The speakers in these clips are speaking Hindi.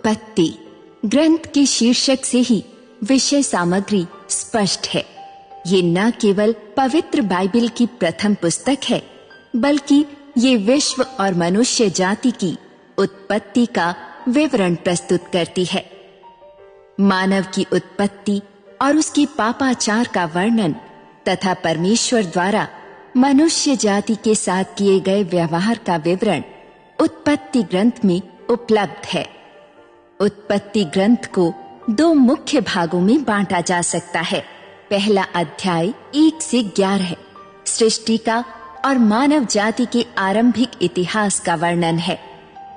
उत्पत्ति ग्रंथ के शीर्षक से ही विषय सामग्री स्पष्ट है। ये न केवल पवित्र बाइबल की प्रथम पुस्तक है, बल्कि ये विश्व और मनुष्य जाति की उत्पत्ति का विवरण प्रस्तुत करती है। मानव की उत्पत्ति और उसके पापाचार का वर्णन तथा परमेश्वर द्वारा मनुष्य जाति के साथ किए गए व्यवहार का विवरण उत्पत्ति ग्रंथ में उपलब्ध है। उत्पत्ति ग्रंथ को दो मुख्य भागों में बांटा जा सकता है। पहला अध्याय 1 से 11 है, सृष्टि का और मानव जाति के आरंभिक इतिहास का वर्णन है।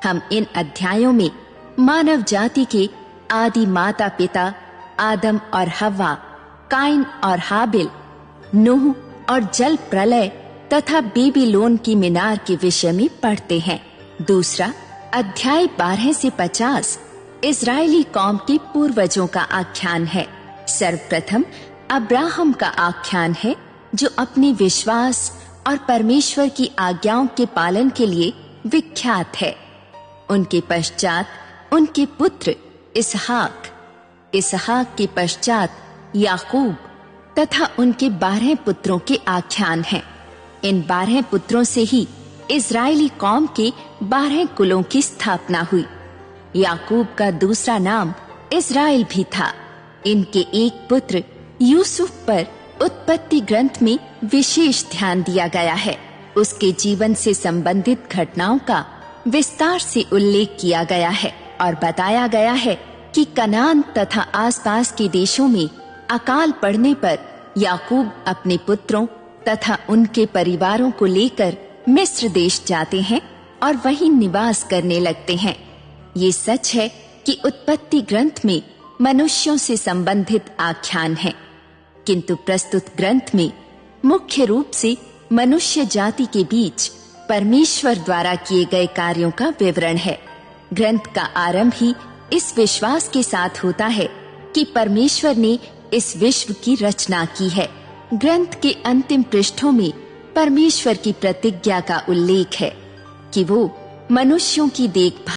हम इन अध्यायों में मानव जाति के आदि माता पिता आदम और हव्वा, काइन और हाबिल, नूह और जल प्रलय तथा बेबीलोन की मीनार के विषय में पढ़ते हैं। दूसरा अध्याय 12 से 50 इजरायली कौम के पूर्वजों का आख्यान है। सर्वप्रथम अब्राहम का आख्यान है, जो अपने विश्वास और परमेश्वर की आज्ञाओं के पालन के लिए विख्यात है। उनके पश्चात उनके पुत्र इसहाक के पश्चात याकूब तथा उनके 12 पुत्रों के आख्यान हैं। इन 12 पुत्रों से ही इजरायली कौम के 12 कुलों की स्थापना हुई। याकूब का दूसरा नाम इजराइल भी था। इनके एक पुत्र यूसुफ पर उत्पत्ति ग्रंथ में विशेष ध्यान दिया गया है। उसके जीवन से संबंधित घटनाओं का विस्तार से उल्लेख किया गया है और बताया गया है कि कनान तथा आसपास के देशों में अकाल पड़ने पर याकूब अपने पुत्रों तथा उनके परिवारों को लेकर मिस्र देश जाते हैं और वहीं निवास करने लगते हैं। ये सच है कि उत्पत्ति ग्रंथ में मनुष्यों से संबंधित आख्यान है, किंतु प्रस्तुत ग्रंथ में मुख्य रूप से मनुष्य जाति के बीच परमेश्वर द्वारा किए गए कार्यों का विवरण है। ग्रंथ का आरंभ ही इस विश्वास के साथ होता है कि परमेश्वर ने इस विश्व की रचना की है। ग्रंथ के अंतिम पृष्ठों में परमेश्वर की प्रतिज्ञा का उल्लेख है कि वो मनुष्यों की देखभाल